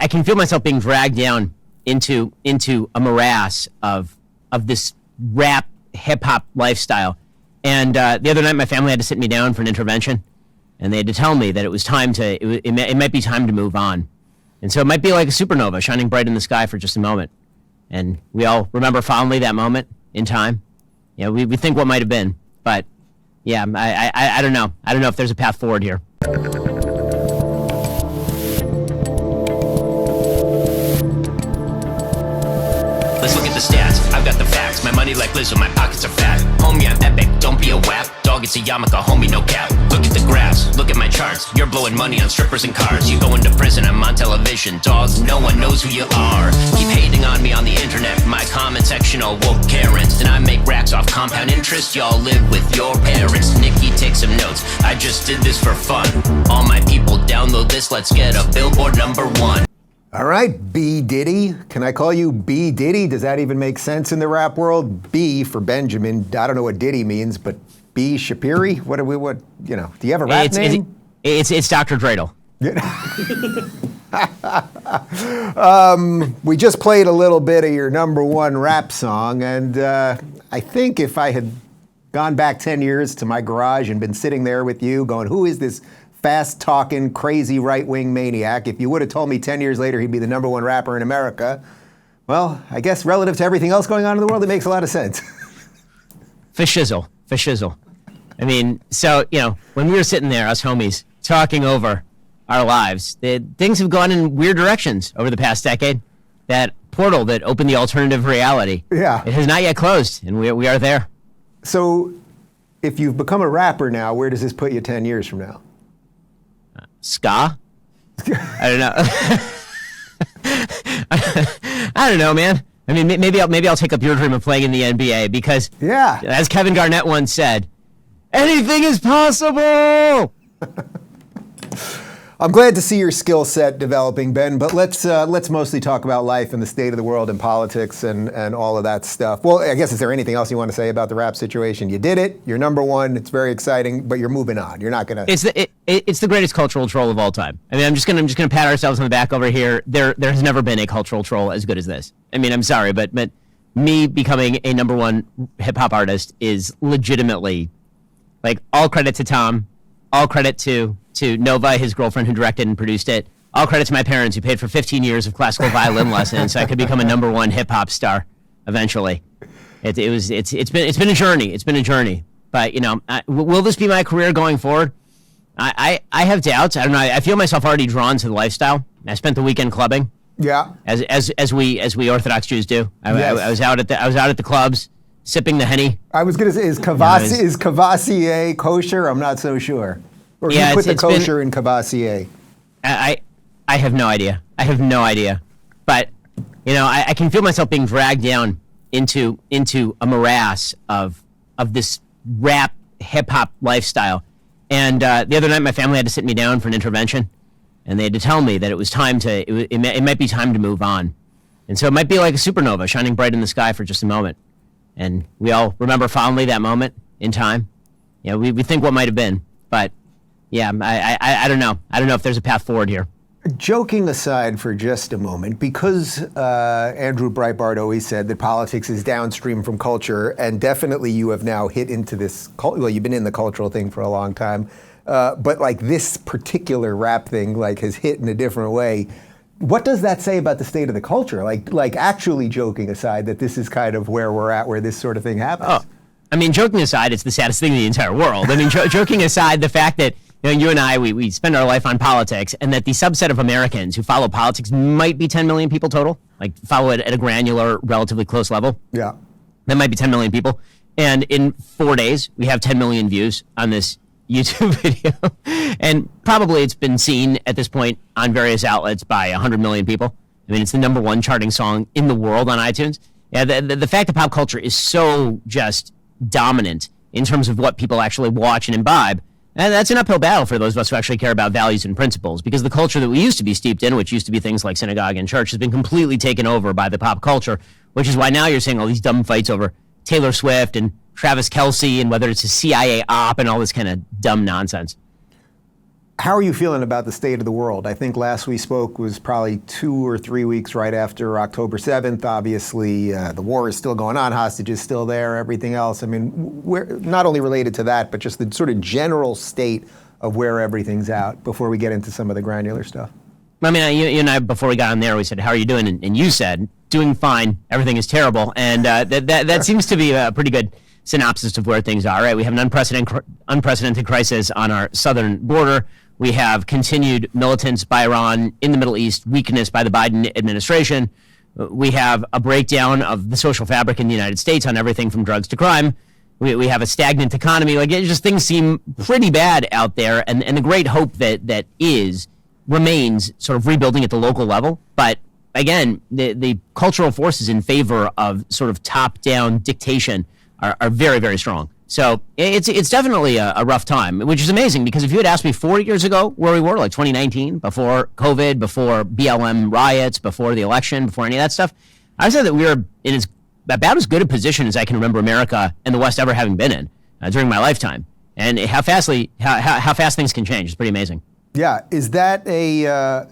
I can feel myself being dragged down into a morass of this rap hip hop lifestyle. And the other night, my family had to sit me down for an intervention, and they had to tell me that it was time to. It might be time to move on, and so it might be like a supernova shining bright in the sky for just a moment, and we all remember fondly that moment in time. We think what might have been, but yeah, I don't know. I don't know if there's a path forward here. Let's look at the stats, I've got the facts. My money like Lizzo, my pockets are fat. Homie, I'm epic, don't be a wap. Dog, it's a yarmulke, homie, no cap. Look at the graphs, look at my charts. You're blowing money on strippers and cars. You go into prison, I'm on television. Dogs, no one knows who you are. Keep hating on me on the internet. My comment section all woke Karens. And I make racks off compound interest. Y'all live with your parents. Nikki, take some notes, I just did this for fun. All my people, download this, let's get a Billboard #1. All right, B. Diddy. Can I call you B. Diddy? Does that even make sense in the rap world? B for Benjamin. I don't know what Diddy means, but B. Shapiro? Do you have a rap name? It's Dr. Dreidel. We just played a little bit of your #1 rap song, and I think if I had gone back 10 years to my garage and been sitting there with you going, who is this fast-talking, crazy right-wing maniac? If you would have told me 10 years later he'd be the #1 rapper in America, well, I guess relative to everything else going on in the world, it makes a lot of sense. For shizzle. I mean, so, when we were sitting there, us homies, talking over our lives, things have gone in weird directions over the past decade. That portal that opened the alternative reality, yeah, it has not yet closed, and we are there. So, if you've become a rapper now, where does this put you 10 years from now? Ska? I don't know. I don't know, man. I mean, maybe I'll take up your dream of playing in the NBA because, yeah, as Kevin Garnett once said, anything is possible. I'm glad to see your skill set developing, Ben, but let's mostly talk about life and the state of the world and politics and all of that stuff. Well, I guess, is there anything else you want to say about the rap situation? You did it. You're #1. It's very exciting, but you're moving on. You're not gonna. It's the greatest cultural troll of all time. I mean, I'm just gonna pat ourselves on the back over here. There has never been a cultural troll as good as this. I mean, I'm sorry, but me becoming a #1 hip hop artist is legitimately, like, all credit to Tom, all credit to Nova, his girlfriend who directed and produced it. All credit to my parents who paid for 15 years of classical violin lessons so I could become a #1 hip hop star eventually. It's been a journey. It's been a journey. But will this be my career going forward? I have doubts. I don't know. I feel myself already drawn to the lifestyle. I spent the weekend clubbing. Yeah. As we Orthodox Jews do. I was out at the clubs sipping the Henny. I was gonna say, is Cavassier kosher? I'm not so sure. Or yeah, you put the kosher in Cavassier? I have no idea. But I can feel myself being dragged down into a morass of this rap hip hop lifestyle. And the other night, my family had to sit me down for an intervention, and they had to tell me that it was time to. It might be time to move on, and so it might be like a supernova shining bright in the sky for just a moment, and we all remember fondly that moment in time. We think what might have been, but. Yeah, I don't know. I don't know if there's a path forward here. Joking aside for just a moment, because Andrew Breitbart always said that politics is downstream from culture, and definitely you have now hit into this, well, you've been in the cultural thing for a long time, but like this particular rap thing like has hit in a different way. What does that say about the state of the culture? Like actually joking aside that this is kind of where we're at, where this sort of thing happens. Oh, I mean, joking aside, it's the saddest thing in the entire world. I mean, joking aside, the fact that you and I, we spend our life on politics, and that the subset of Americans who follow politics might be 10 million people total, like follow it at a granular, relatively close level. Yeah. That might be 10 million people. And in 4 days, we have 10 million views on this YouTube video. And probably it's been seen at this point on various outlets by 100 million people. I mean, it's the #1 charting song in the world on iTunes. Yeah, the fact that pop culture is so just dominant in terms of what people actually watch and imbibe, and that's an uphill battle for those of us who actually care about values and principles, because the culture that we used to be steeped in, which used to be things like synagogue and church, has been completely taken over by the pop culture, which is why now you're seeing all these dumb fights over Taylor Swift and Travis Kelce and whether it's a CIA op and all this kind of dumb nonsense. How are you feeling about the state of the world? I think last we spoke was probably 2 or 3 weeks right after October 7th. Obviously, the war is still going on, hostages still there, everything else. I mean, we're not only related to that, but just the sort of general state of where everything's at before we get into some of the granular stuff. I mean, you and I, before we got on there, we said, how are you doing? And you said, doing fine, everything is terrible. And that seems to be a pretty good synopsis of where things are, right? We have an unprecedented crisis on our southern border. We have continued militants by Iran in the Middle East, weakness by the Biden administration. We have a breakdown of the social fabric in the United States on everything from drugs to crime. We have a stagnant economy. Like, it just, things seem pretty bad out there. And the great hope that remains sort of rebuilding at the local level. But again, the cultural forces in favor of sort of top-down dictation are very, very strong. So it's definitely a rough time, which is amazing, because if you had asked me 4 years ago where we were, like 2019, before COVID, before BLM riots, before the election, before any of that stuff, I said that we were in about as good a position as I can remember America and the West ever having been in during my lifetime. And how fast things can change is pretty amazing. Yeah, is that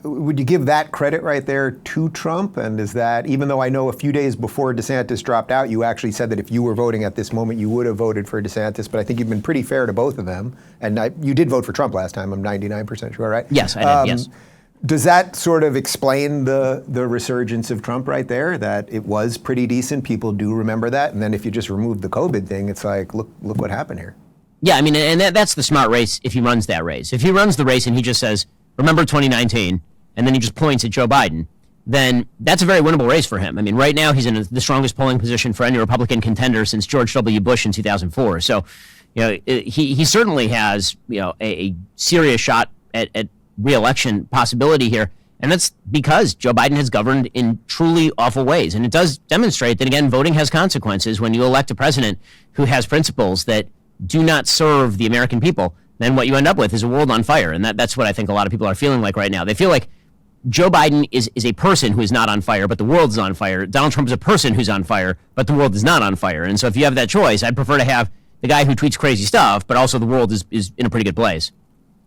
would you give that credit right there to Trump? And is that, even though I know a few days before DeSantis dropped out, you actually said that if you were voting at this moment, you would have voted for DeSantis, but I think you've been pretty fair to both of them. And you did vote for Trump last time, I'm 99% sure, right? Yes, I did, yes. Does that sort of explain the resurgence of Trump right there, that it was pretty decent, people do remember that, and then if you just remove the COVID thing, it's like, look what happened here. Yeah, I mean, and that's the smart race if he runs that race. If he runs the race and he just says, remember 2019, and then he just points at Joe Biden, then that's a very winnable race for him. I mean, right now he's in the strongest polling position for any Republican contender since George W. Bush in 2004. So, he certainly has, a serious shot at re-election possibility here. And that's because Joe Biden has governed in truly awful ways. And it does demonstrate that, again, voting has consequences. When you elect a president who has principles that do not serve the American people, then what you end up with is a world on fire. And that's what I think a lot of people are feeling like right now. They feel like Joe Biden is a person who is not on fire, but the world is on fire. Donald Trump is a person who's on fire, but the world is not on fire. And so if you have that choice, I'd prefer to have the guy who tweets crazy stuff, but also the world is in a pretty good place.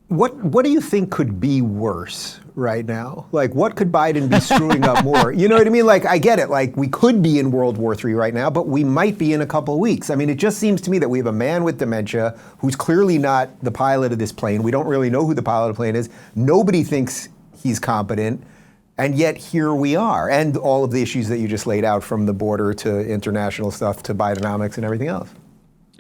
What do you think could be worse right now? Like, what could Biden be screwing up more? You know what I mean? Like, I get it. Like, we could be in World War III right now, but we might be in a couple of weeks. I mean, it just seems to me that we have a man with dementia who's clearly not the pilot of this plane. We don't really know who the pilot of the plane is. Nobody thinks he's competent. And yet here we are. And all of the issues that you just laid out, from the border to international stuff to Bidenomics and everything else.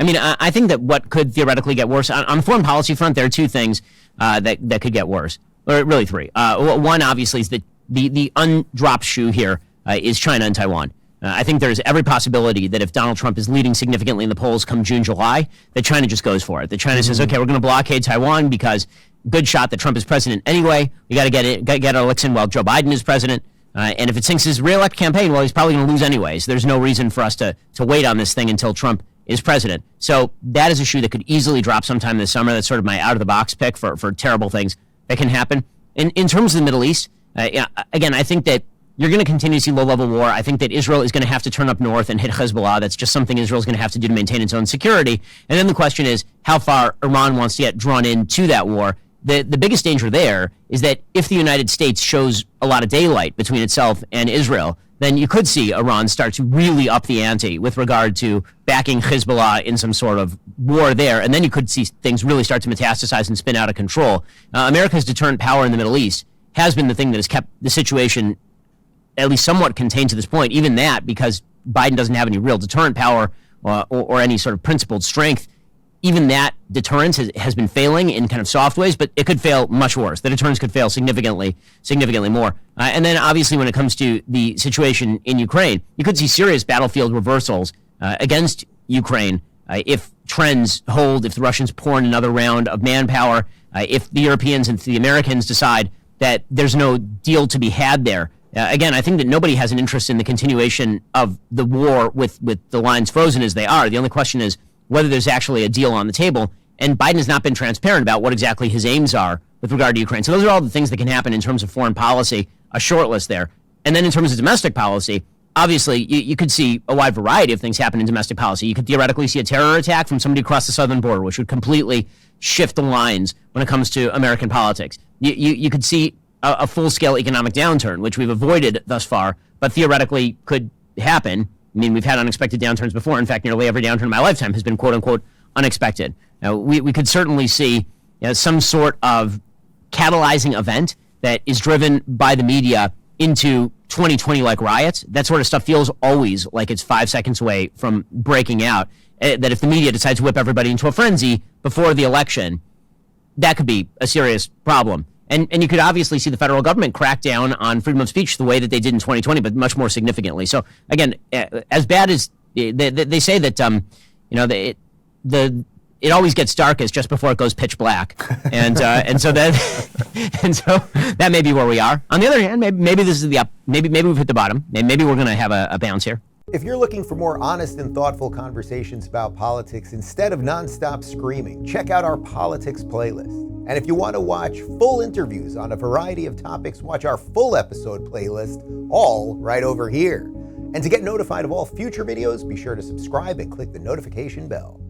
I mean, I think that what could theoretically get worse, on the foreign policy front, there are two things that could get worse, or really three. One, obviously, is that the undropped shoe here is China and Taiwan. I think there's every possibility that if Donald Trump is leading significantly in the polls come June, July, that China just goes for it. That China says, okay, we're going to blockade Taiwan because good shot that Trump is president anyway. We got to get our licks in while Joe Biden is president. And if it sinks his re-elect campaign, well, he's probably going to lose anyways. There's no reason for us to wait on this thing until Trump is president. So that is a shoe that could easily drop sometime this summer. That's sort of my out-of-the-box pick for terrible things that can happen. In terms of the Middle East, again, I think that you're going to continue to see low-level war. I think that Israel is going to have to turn up north and hit Hezbollah. That's just something Israel's going to have to do to maintain its own security. And then the question is how far Iran wants to get drawn into that war. The biggest danger there is that if the United States shows a lot of daylight between itself and Israel, then you could see Iran start to really up the ante with regard to backing Hezbollah in some sort of war there. And then you could see things really start to metastasize and spin out of control. America's deterrent power in the Middle East has been the thing that has kept the situation at least somewhat contained to this point. Even that, because Biden doesn't have any real deterrent power or any sort of principled strength, even that deterrence has been failing in kind of soft ways, but it could fail much worse. The deterrence could fail significantly more. And then obviously when it comes to the situation in Ukraine, you could see serious battlefield reversals against Ukraine if trends hold, if the Russians pour in another round of manpower, if the Europeans and the Americans decide that there's no deal to be had there. Again, I think that nobody has an interest in the continuation of the war with the lines frozen as they are. The only question is whether there's actually a deal on the table. And Biden has not been transparent about what exactly his aims are with regard to Ukraine. So those are all the things that can happen in terms of foreign policy, a short list there. And then in terms of domestic policy, obviously, you could see a wide variety of things happen in domestic policy. You could theoretically see a terror attack from somebody across the southern border, which would completely shift the lines when it comes to American politics. You could see a full-scale economic downturn, which we've avoided thus far, but theoretically could happen. I mean, we've had unexpected downturns before. In fact, nearly every downturn in my lifetime has been quote-unquote unexpected. Now, we could certainly see some sort of catalyzing event that is driven by the media into 2020-like riots. That sort of stuff feels always like it's 5 seconds away from breaking out. That if the media decides to whip everybody into a frenzy before the election, that could be a serious problem. And you could obviously see the federal government crack down on freedom of speech the way that they did in 2020, but much more significantly. So again, as bad as they say that, it always gets darkest just before it goes pitch black, and so that may be where we are. On the other hand, maybe this is maybe we've hit the bottom, and maybe we're going to have a bounce here. If you're looking for more honest and thoughtful conversations about politics instead of nonstop screaming, check out our politics playlist. And if you want to watch full interviews on a variety of topics, watch our full episode playlist, all right over here. And to get notified of all future videos, be sure to subscribe and click the notification bell.